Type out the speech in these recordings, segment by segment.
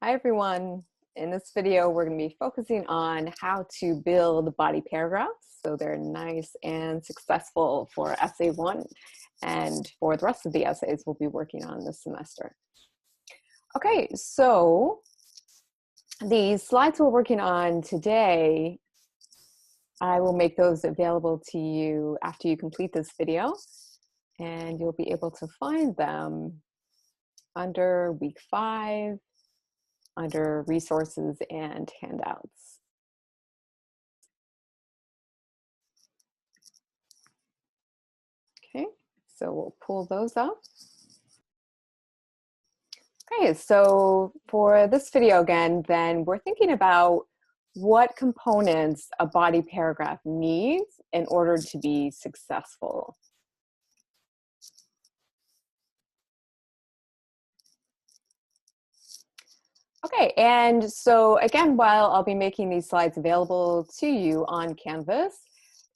Hi everyone. In this video, we're going to be focusing on how to build body paragraphs so they're nice and successful for essay 1 and for the rest of the essays we'll be working on this semester. Okay, so the slides we're working on today, I will make those available to you after you complete this video, and you'll be able to find them under week 5 under resources and handouts. Okay, so we'll pull those up. Okay, so for this video again, then we're thinking about what components a body paragraph needs in order to be successful. Okay, and so again, while I'll be making these slides available to you on Canvas,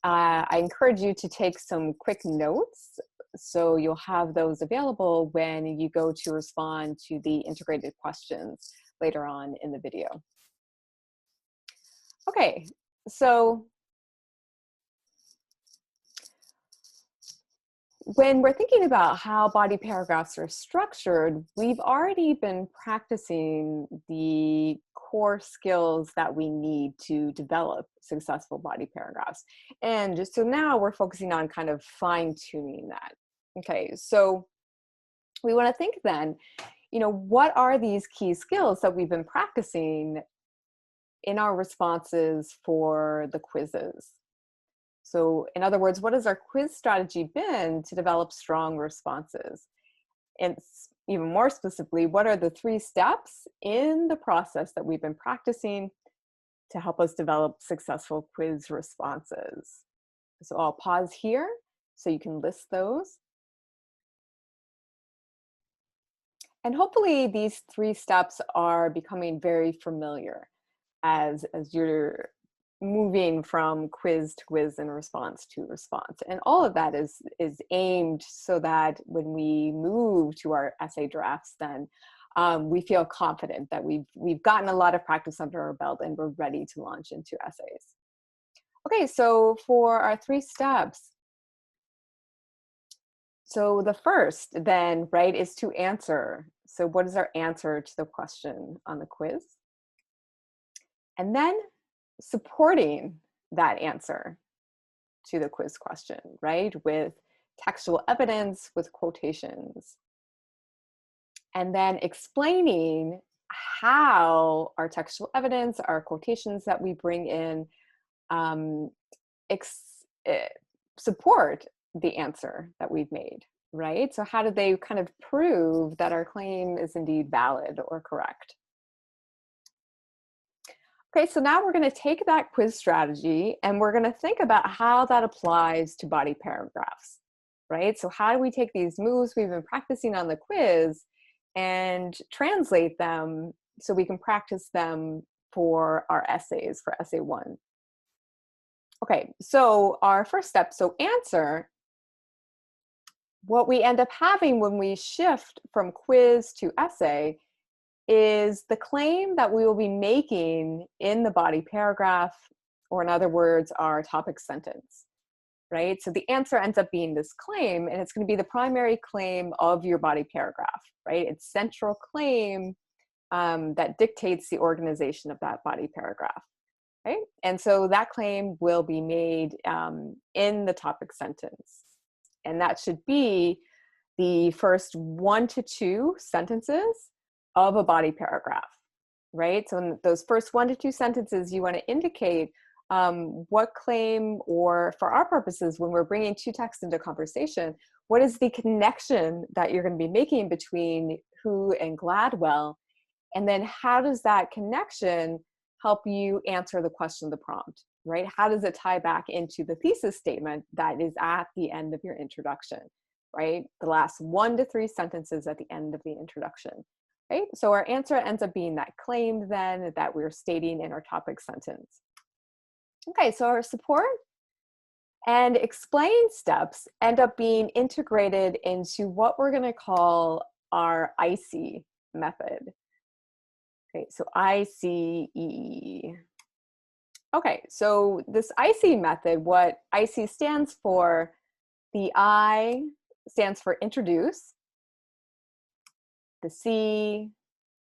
I encourage you to take some quick notes so you'll have those available when you go to respond to the integrated questions later on in the video. Okay, so when we're thinking about how body paragraphs are structured, we've already been practicing the core skills that we need to develop successful body paragraphs. And just so now we're focusing on kind of fine-tuning that. Okay, so we want to think then, what are these key skills that we've been practicing in our responses for the quizzes? So in other words, what has our quiz strategy been to develop strong responses? And even more specifically, what are the 3 steps in the process that we've been practicing to help us develop successful quiz responses? So I'll pause here so you can list those. And hopefully these 3 steps are becoming very familiar as you're moving from quiz to quiz and response to response. And all of that is aimed so that when we move to our essay drafts, then we feel confident that we've gotten a lot of practice under our belt and we're ready to launch into essays. Okay, so for our 3 steps, so the first then, right, is to answer. So what is our answer to the question on the quiz? And then supporting that answer to the quiz question, right, with textual evidence, with quotations. And then explaining how our textual evidence, our quotations that we bring in, support the answer that we've made, right? So how do they kind of prove that our claim is indeed valid or correct? Okay, so now we're going to take that quiz strategy and we're going to think about how that applies to body paragraphs, right? So how do we take these moves we've been practicing on the quiz and translate them so we can practice them for our essays, for essay 1? Okay, so our first step, so answer, what we end up having when we shift from quiz to essay is the claim that we will be making in the body paragraph, or in other words, our topic sentence, right? So the answer ends up being this claim, and it's going to be the primary claim of your body paragraph, right? It's central claim that dictates the organization of that body paragraph, right? And so that claim will be made in the topic sentence, and that should be the first 1 to 2 sentences of a body paragraph, right? So in those first 1 to 2 sentences, you want to indicate what claim, or for our purposes, when we're bringing 2 texts into conversation, what is the connection that you're going to be making between Who and Gladwell? And then how does that connection help you answer the question of the prompt, right? How does it tie back into the thesis statement that is at the end of your introduction, right? The last 1 to 3 sentences at the end of the introduction. Right? So our answer ends up being that claim then that we're stating in our topic sentence. Okay, so our support and explain steps end up being integrated into what we're going to call our ICEY method. Okay, so ICE. Okay, so this IC method, what IC stands for, the I stands for introduce, the C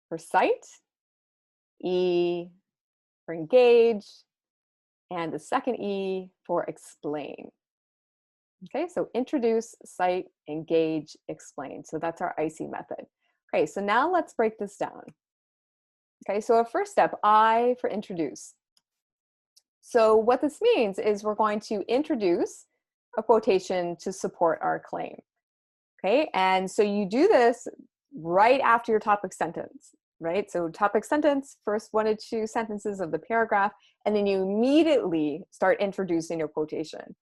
for cite, E for engage, and the second E for explain. Okay, so introduce, cite, engage, explain. So that's our IC method. Okay, so now let's break this down. Okay, so our first step, I for introduce. So what this means is we're going to introduce a quotation to support our claim. Okay, and so you do this right after your topic sentence, right? So topic sentence, first 1 to 2 sentences of the paragraph, and then you immediately start introducing your quotation,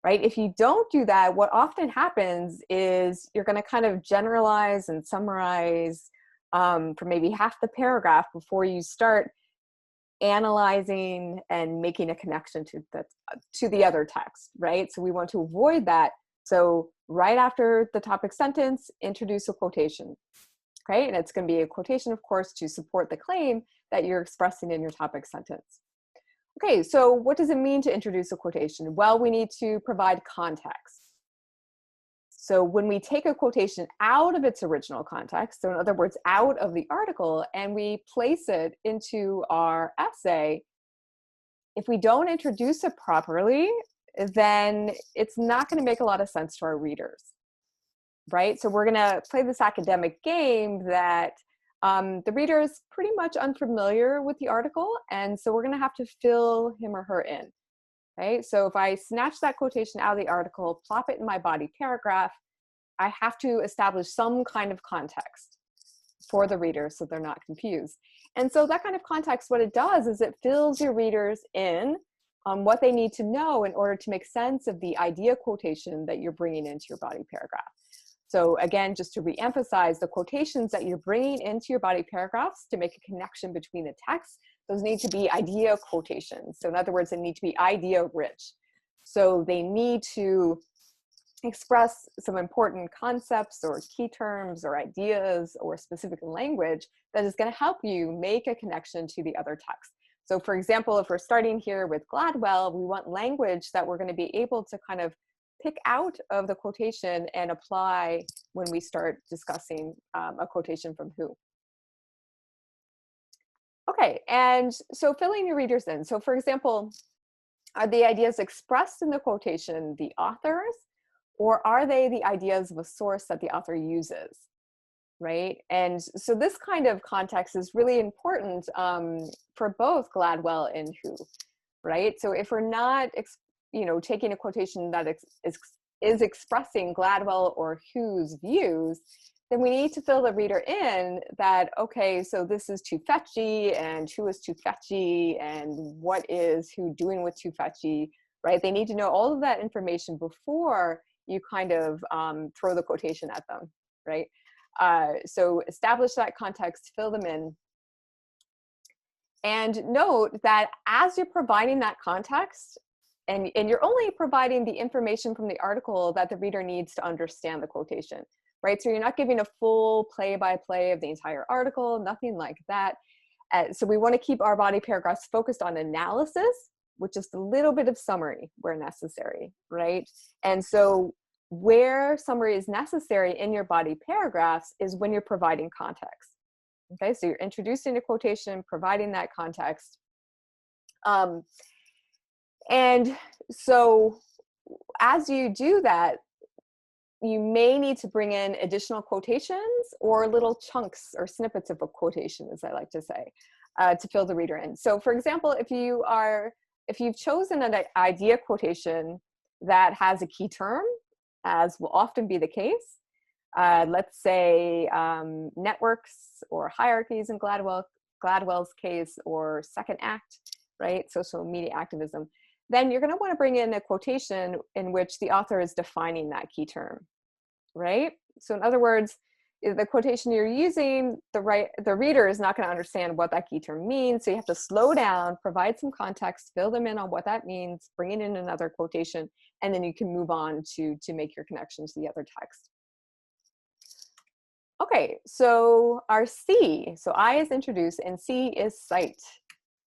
right? If you don't do that, what often happens is you're going to kind of generalize and summarize for maybe half the paragraph before you start analyzing and making a connection to the other text, right? So we want to avoid that. So right after the topic sentence, introduce a quotation, okay? And it's going to be a quotation, of course, to support the claim that you're expressing in your topic sentence. Okay, so what does it mean to introduce a quotation? Well, we need to provide context. So when we take a quotation out of its original context, so in other words, out of the article, and we place it into our essay, if we don't introduce it properly, then it's not going to make a lot of sense to our readers, right? So we're going to play this academic game that the reader is pretty much unfamiliar with the article, and so we're going to have to fill him or her in. Okay, so if I snatch that quotation out of the article, plop it in my body paragraph, I have to establish some kind of context for the reader so they're not confused. And so that kind of context, what it does is it fills your readers in on what they need to know in order to make sense of the idea quotation that you're bringing into your body paragraph. So again, just to reemphasize, the quotations that you're bringing into your body paragraphs to make a connection between the text, those need to be idea quotations. So in other words, they need to be idea rich. So they need to express some important concepts or key terms or ideas or specific language that is going to help you make a connection to the other text. So for example, if we're starting here with Gladwell, we want language that we're going to be able to kind of pick out of the quotation and apply when we start discussing a quotation from who. Okay, and so filling your readers in. So for example, are the ideas expressed in the quotation the author's, or are they the ideas of a source that the author uses, right? And so this kind of context is really important for both Gladwell and who, right? So if we're not taking a quotation that is expressing Gladwell or who's views, then we need to fill the reader in that, okay, so this is too fetchy, and who is too fetchy, and what is who doing with too fetchy, right? They need to know all of that information before you kind of throw the quotation at them, right? So establish that context, fill them in. And note that as you're providing that context, and you're only providing the information from the article that the reader needs to understand the quotation, right? So you're not giving a full play-by-play of the entire article, nothing like that. So we want to keep our body paragraphs focused on analysis, with just a little bit of summary where necessary, right? And so where summary is necessary in your body paragraphs is when you're providing context. Okay, so you're introducing a quotation, providing that context. And so as you do that, you may need to bring in additional quotations or little chunks or snippets of a quotation, as I like to say, to fill the reader in. So for example, if you've chosen an idea quotation that has a key term, as will often be the case, let's say networks or hierarchies in Gladwell's case, or second act, right, social media activism, then you're going to want to bring in a quotation in which the author is defining that key term, right? So in other words, the quotation you're using, the reader is not going to understand what that key term means, so you have to slow down, provide some context, fill them in on what that means, bring in another quotation, and then you can move on to make your connection to the other text. Okay, so our C, so I is introduce and C is cite.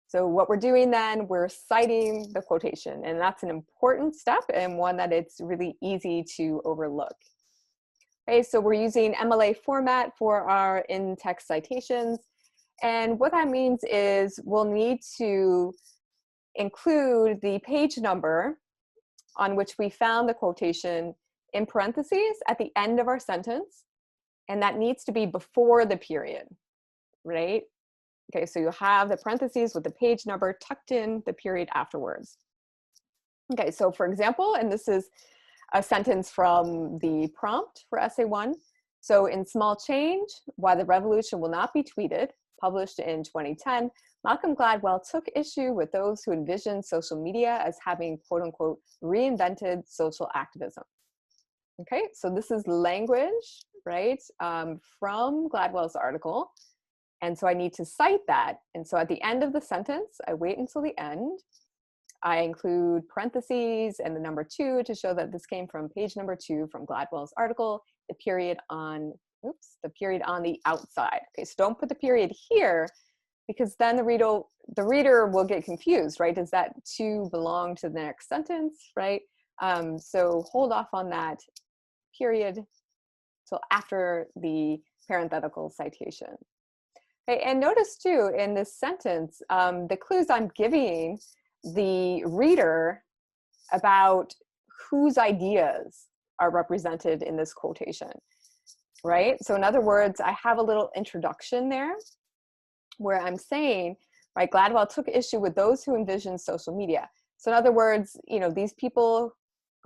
So what we're doing then, we're citing the quotation, and that's an important step and one that it's really easy to overlook. Okay, so we're using MLA format for our in-text citations. And what that means is we'll need to include the page number on which we found the quotation in parentheses at the end of our sentence. And that needs to be before the period, right? Okay, so you have the parentheses with the page number tucked in the period afterwards. Okay, so for example, and this is a sentence from the prompt for essay 1. So in Small Change, Why the Revolution Will Not Be Tweeted, published in 2010, Malcolm Gladwell took issue with those who envisioned social media as having, quote unquote, reinvented social activism. Okay, so this is language, right, from Gladwell's article. And so I need to cite that. And so at the end of the sentence, I wait until the end. I include parentheses and the number 2 to show that this came from page number 2 from Gladwell's article, the period on, the period on the outside. Okay, so don't put the period here because then the reader will get confused, right? Does that 2 belong to the next sentence, right? So hold off on that period till after the parenthetical citation. Okay, and notice too, in this sentence, the clues I'm giving the reader about whose ideas are represented in this quotation, right? So in other words, I have a little introduction there where I'm saying, right, Gladwell took issue with those who envision social media. So in other words, you know, these people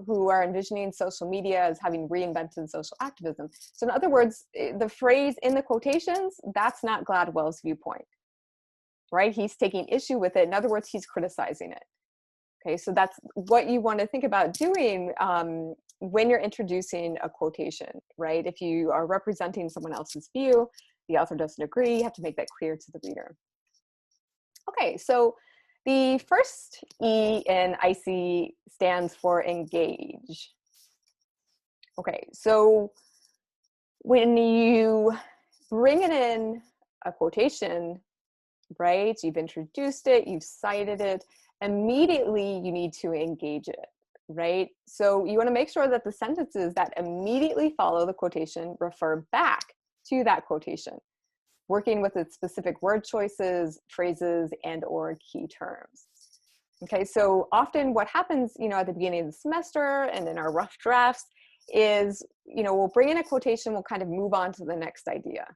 who are envisioning social media as having reinvented social activism. So in other words, the phrase in the quotations, that's not Gladwell's viewpoint, right? He's taking issue with it. In other words, he's criticizing it. Okay, so that's what you want to think about doing when you're introducing a quotation, right? If you are representing someone else's view, the author doesn't agree, you have to make that clear to the reader. Okay, so the first E in IC stands for engage. Okay, so when you bring it in a quotation, right, you've introduced it, you've cited it, immediately you need to engage it, right? So you want to make sure that the sentences that immediately follow the quotation refer back to that quotation, working with its specific word choices, phrases, and or key terms. Okay, so often what happens, you know, at the beginning of the semester and in our rough drafts is, you know, we'll bring in a quotation, we'll kind of move on to the next idea.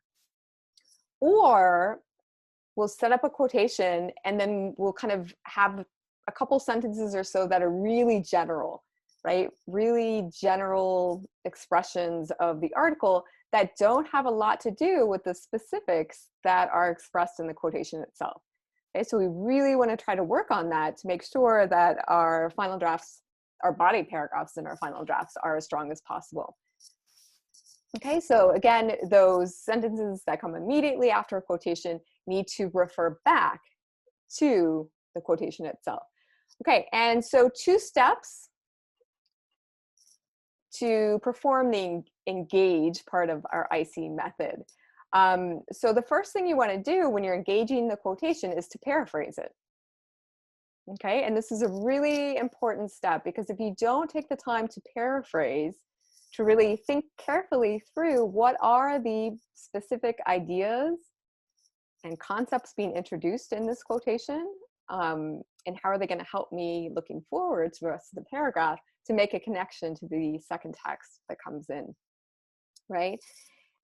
Or we'll set up a quotation and then we'll kind of have a couple sentences or so that are really general, right? Really general expressions of the article that don't have a lot to do with the specifics that are expressed in the quotation itself. Okay, so we really want to try to work on that to make sure that our final drafts, our body paragraphs in our final drafts are as strong as possible. Okay, so again, those sentences that come immediately after a quotation need to refer back to the quotation itself. Okay, and so 2 steps to perform the engage part of our IC method. So the first thing you want to do when you're engaging the quotation is to paraphrase it. Okay, and this is a really important step because if you don't take the time to paraphrase, to really think carefully through what are the specific ideas and concepts being introduced in this quotation, and how are they going to help me looking forward to the rest of the paragraph to make a connection to the second text that comes in, right?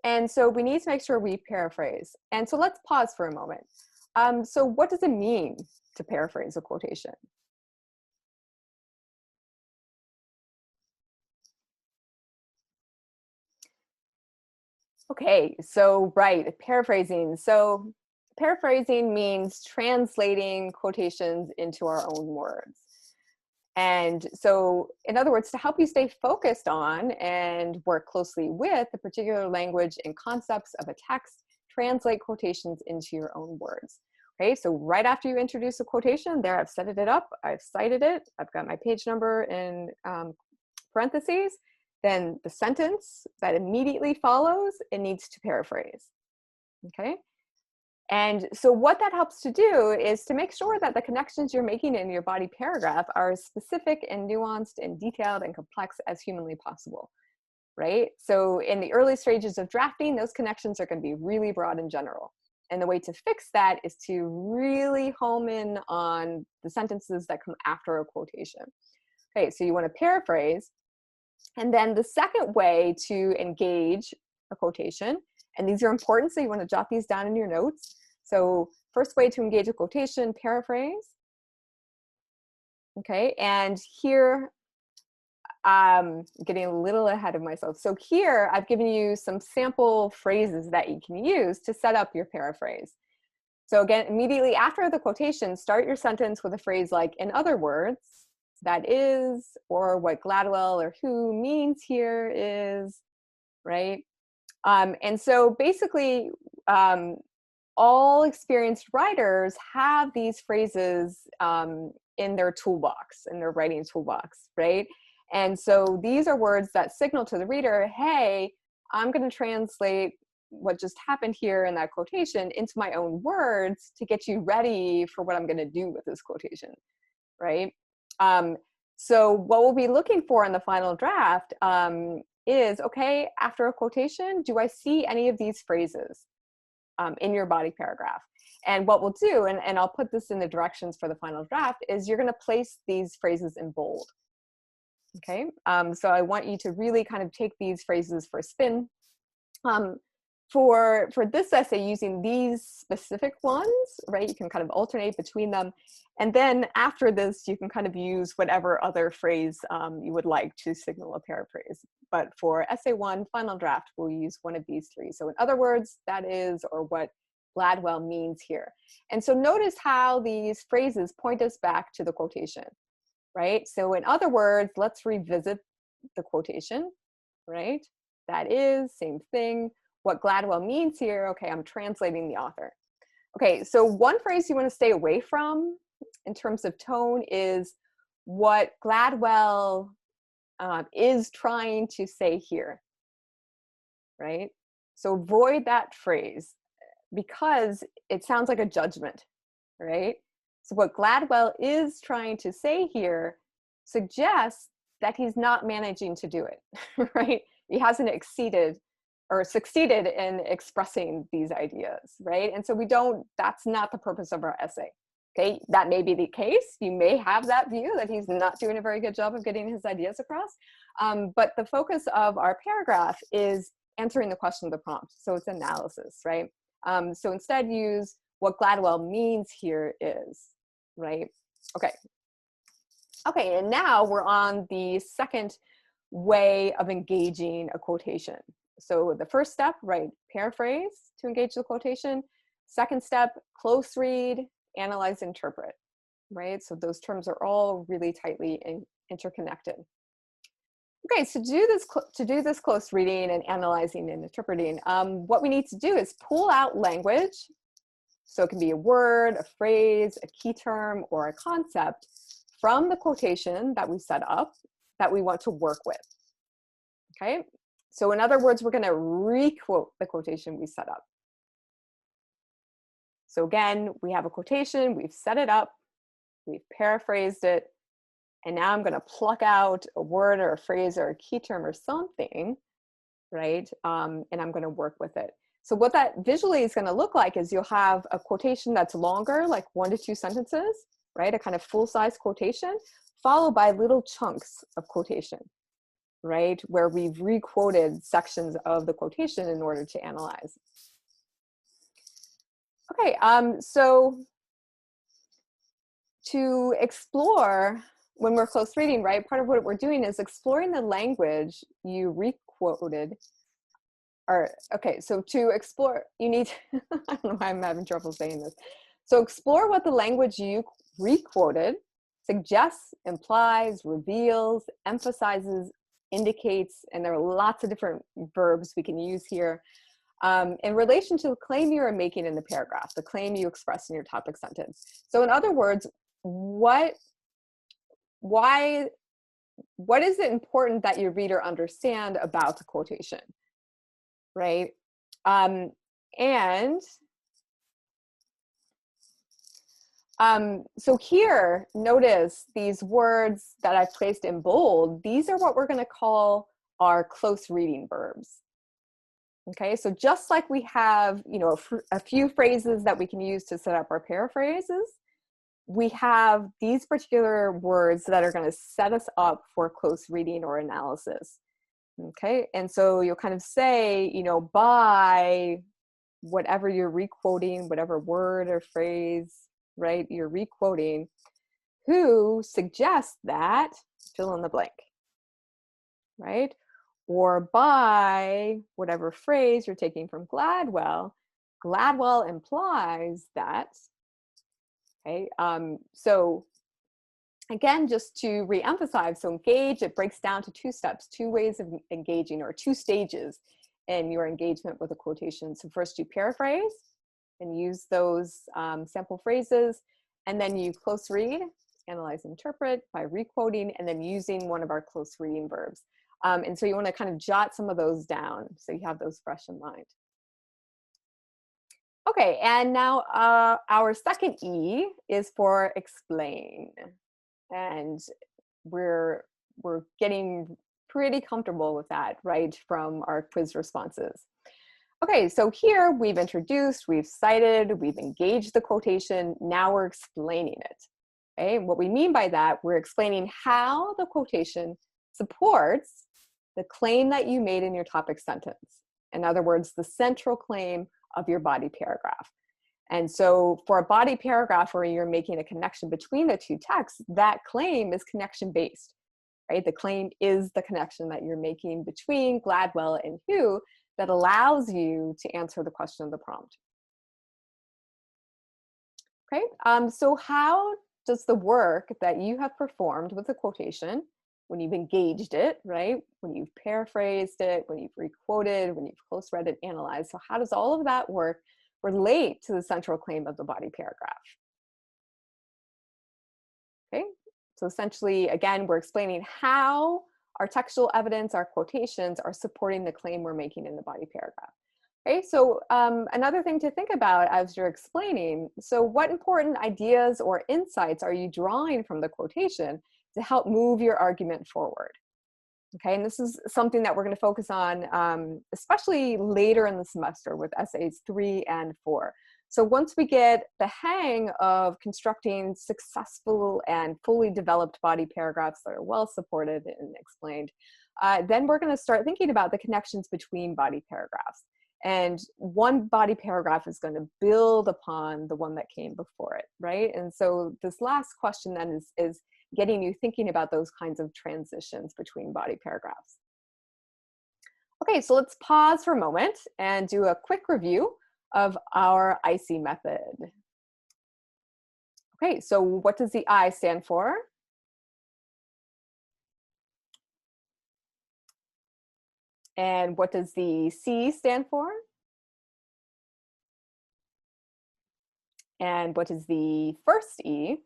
And so we need to make sure we paraphrase. And so let's pause for a moment. So what does it mean to paraphrase a quotation? Okay, so right, paraphrasing. So paraphrasing means translating quotations into our own words. And so, in other words, to help you stay focused on and work closely with the particular language and concepts of a text, translate quotations into your own words. Okay, so right after you introduce a quotation, there I've set it up, I've cited it, I've got my page number in parentheses, then the sentence that immediately follows, it needs to paraphrase, okay? And so what that helps to do is to make sure that the connections you're making in your body paragraph are as specific and nuanced and detailed and complex as humanly possible, right? So in the early stages of drafting, those connections are going to be really broad and general. And the way to fix that is to really home in on the sentences that come after a quotation. Okay, so you want to paraphrase. And then the second way to engage a quotation, and these are important, so you want to jot these down in your notes. So first way to engage a quotation, paraphrase. Okay, and here I'm getting a little ahead of myself. So here I've given you some sample phrases that you can use to set up your paraphrase. So again, immediately after the quotation, start your sentence with a phrase like, in other words, that is, or what Gladwell or who means here is, right? And so basically, all experienced writers have these phrases in their toolbox, in their writing toolbox, right? And so these are words that signal to the reader, hey, I'm going to translate what just happened here in that quotation into my own words to get you ready for what I'm going to do with this quotation, right? So what we'll be looking for in the final draft is, okay, after a quotation, do I see any of these phrases in your body paragraph? And what we'll do, and I'll put this in the directions for the final draft, is you're going to place these phrases in bold. Okay, so I want you to really kind of take these phrases for a spin. For this essay, using these specific ones, right, you can kind of alternate between them. And then after this, you can kind of use whatever other phrase you would like to signal a paraphrase. But for essay 1, final draft, we'll use one of these 3. So in other words, that is, or what Gladwell means here. And so notice how these phrases point us back to the quotation, right? So in other words, let's revisit the quotation, right? That is, same thing. What Gladwell means here, okay, I'm translating the author. Okay, so one phrase you want to stay away from in terms of tone is what Gladwell is trying to say here, right? So avoid that phrase because it sounds like a judgment, right? So what Gladwell is trying to say here suggests that he's not managing to do it, right? He hasn't exceeded or succeeded in expressing these ideas, right? And so that's not the purpose of our essay, okay? That may be the case. You may have that view that he's not doing a very good job of getting his ideas across. But the focus of our paragraph is answering the question of the prompt. So it's analysis, right? So instead use what Gladwell means here is, right? Okay. Okay, and now we're on the second way of engaging a quotation. So the first step, right, paraphrase to engage the quotation. Second step, close read, analyze, interpret, right? So those terms are all really tightly interconnected. Okay, so to do this close reading and analyzing and interpreting, what we need to do is pull out language. So it can be a word, a phrase, a key term, or a concept from the quotation that we set up that we want to work with. Okay, so in other words, we're going to re-quote the quotation we set up. So again, we have a quotation, we've set it up, we've paraphrased it, and now I'm going to pluck out a word or a phrase or a key term or something, right? And I'm going to work with it. So what that visually is going to look like is you'll have a quotation that's longer, like 1 to 2 sentences, right? A kind of full-size quotation, followed by little chunks of quotation, right? Where we've re-quoted sections of the quotation in order to analyze. Okay, so to explore, when we're close reading, right, part of what we're doing is exploring the language you re-quoted. Or, okay, so to explore, you need, I don't know why I'm having trouble saying this. So explore what the language you re-quoted suggests, implies, reveals, emphasizes, indicates, and there are lots of different verbs we can use here in relation to the claim you are making in the paragraph, the claim you express in your topic sentence. So in other words, why what is it important that your reader understand about the quotation, right? Um, and so here, notice these words that I've placed in bold. These are what we're going to call our close reading verbs. Okay, so just like we have, you know, a few phrases that we can use to set up our paraphrases, we have these particular words that are going to set us up for close reading or analysis. Okay, and so you'll kind of say, you know, by whatever you're requoting, whatever word or phrase, right, you're requoting, who suggests that, fill in the blank, right? Or by whatever phrase you're taking from Gladwell, Gladwell implies that, okay? So again, just to reemphasize, so engage, it breaks down to two steps, two ways of engaging, or two stages in your engagement with a quotation. So first you paraphrase and use those sample phrases, and then you close read, analyze, interpret by requoting, and then using one of our close reading verbs. And so you want to kind of jot some of those down so you have those fresh in mind. Okay, and now our second E is for explain. And we're getting pretty comfortable with that, right, from our quiz responses. Okay, so here we've introduced, we've cited, we've engaged the quotation, now we're explaining it. Okay, and what we mean by that, we're explaining how the quotation supports the claim that you made in your topic sentence. In other words, the central claim of your body paragraph. And so for a body paragraph where you're making a connection between the two texts, that claim is connection based, right? The claim is the connection that you're making between Gladwell and who that allows you to answer the question of the prompt. Okay, so how does the work that you have performed with the quotation, when you've engaged it, right? When you've paraphrased it, when you've requoted, when you've close read and analyzed, so how does all of that work relate to the central claim of the body paragraph? Okay, so essentially, again, we're explaining how our textual evidence, our quotations are supporting the claim we're making in the body paragraph. Okay, so another thing to think about as you're explaining, so what important ideas or insights are you drawing from the quotation to help move your argument forward? Okay, and this is something that we're going to focus on, especially later in the semester with essays 3 and 4. So once we get the hang of constructing successful and fully developed body paragraphs that are well supported and explained, then we're going to start thinking about the connections between body paragraphs. And one body paragraph is going to build upon the one that came before it, right? And so this last question then is getting you thinking about those kinds of transitions between body paragraphs. Okay, so let's pause for a moment and do a quick review of our IC method. Okay, so what does the I stand for? And what does the C stand for? And what does the first E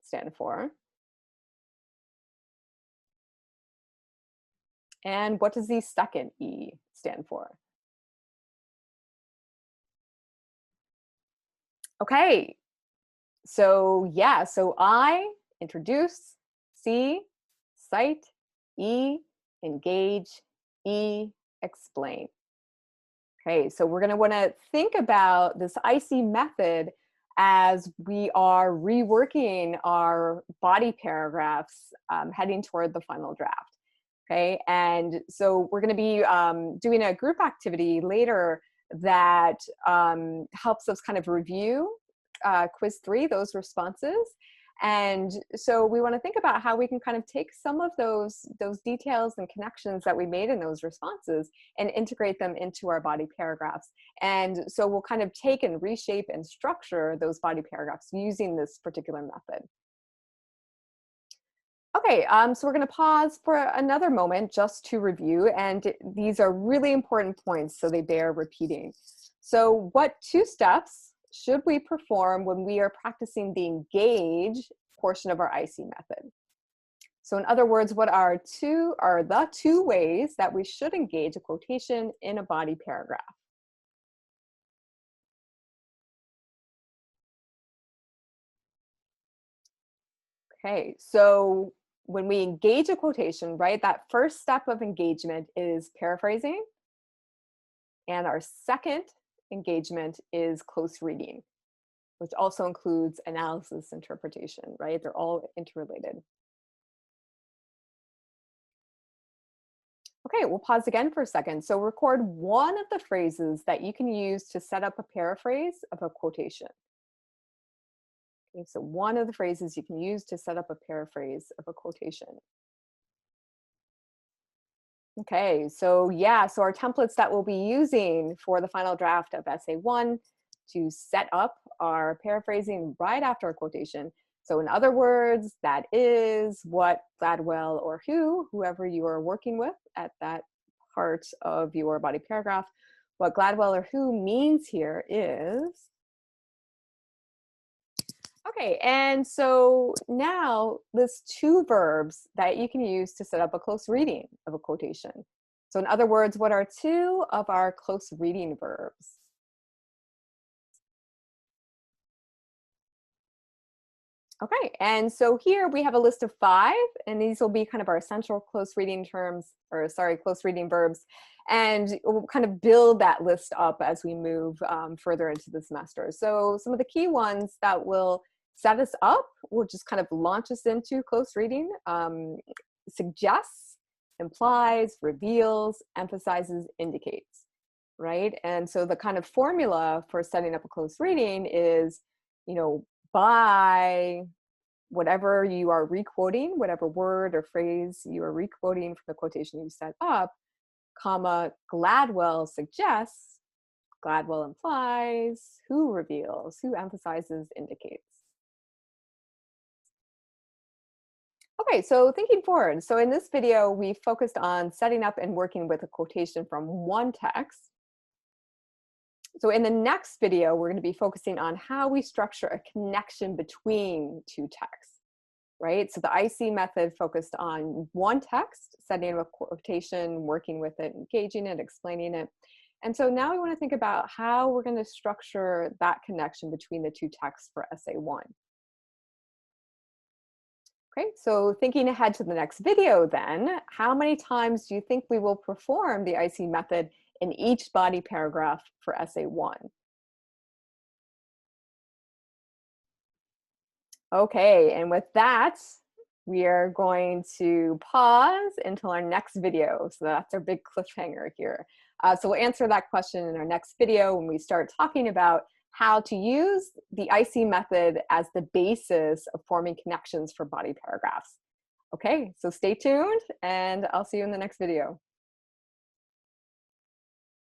stand for? And what does the second E stand for? Okay, so yeah, so I, introduce, C, cite, E, engage, E, explain. Okay, so we're going to want to think about this IC method as we are reworking our body paragraphs heading toward the final draft. Okay, and so we're going to be doing a group activity later that helps us kind of review quiz 3, those responses. And so we want to think about how we can kind of take some of those details and connections that we made in those responses and integrate them into our body paragraphs. And so we'll kind of take and reshape and structure those body paragraphs using this particular method. Okay, so we're going to pause for another moment just to review, and these are really important points, so they bear repeating. So what 2 steps should we perform when we are practicing the engage portion of our IC method? So in other words, what are the two ways that we should engage a quotation in a body paragraph? Okay, so when we engage a quotation, right, that first step of engagement is paraphrasing, and our second engagement is close reading, which also includes analysis interpretation, right? They're all interrelated. Okay, we'll pause again for a second. So record one of the phrases that you can use to set up a paraphrase of a quotation. Okay, so one of the phrases you can use to set up a paraphrase of a quotation. Okay, so yeah, so our templates that we'll be using for the final draft of essay one to set up our paraphrasing right after a quotation. So in other words, that is what Gladwell or whoever you are working with at that part of your body paragraph, what Gladwell or who means here is, okay, and so now list two verbs that you can use to set up a close reading of a quotation. So in other words, what are two of our close reading verbs? Okay, and so here we have a list of 5, and these will be kind of our essential close reading terms, or sorry, close reading verbs. And we'll kind of build that list up as we move further into the semester. So some of the key ones that will set us up, will just kind of launch us into close reading, suggests, implies, reveals, emphasizes, indicates, right? And so the kind of formula for setting up a close reading is, by whatever you are requoting, whatever word or phrase you are requoting from the quotation you set up, comma, Gladwell suggests, Gladwell implies, who reveals, who emphasizes, indicates. Okay, so thinking forward. So in this video, we focused on setting up and working with a quotation from one text. So in the next video, we're going to be focusing on how we structure a connection between two texts, right? So the IC method focused on one text, setting up a quotation, working with it, engaging it, explaining it. And so now we want to think about how we're going to structure that connection between the two texts for essay one. Okay, so thinking ahead to the next video then, how many times do you think we will perform the IC method in each body paragraph for essay one? Okay, and with that, we are going to pause until our next video. So that's our big cliffhanger here. So we'll answer that question in our next video when we start talking about how to use the IC method as the basis of forming connections for body paragraphs. Okay, so stay tuned and I'll see you in the next video.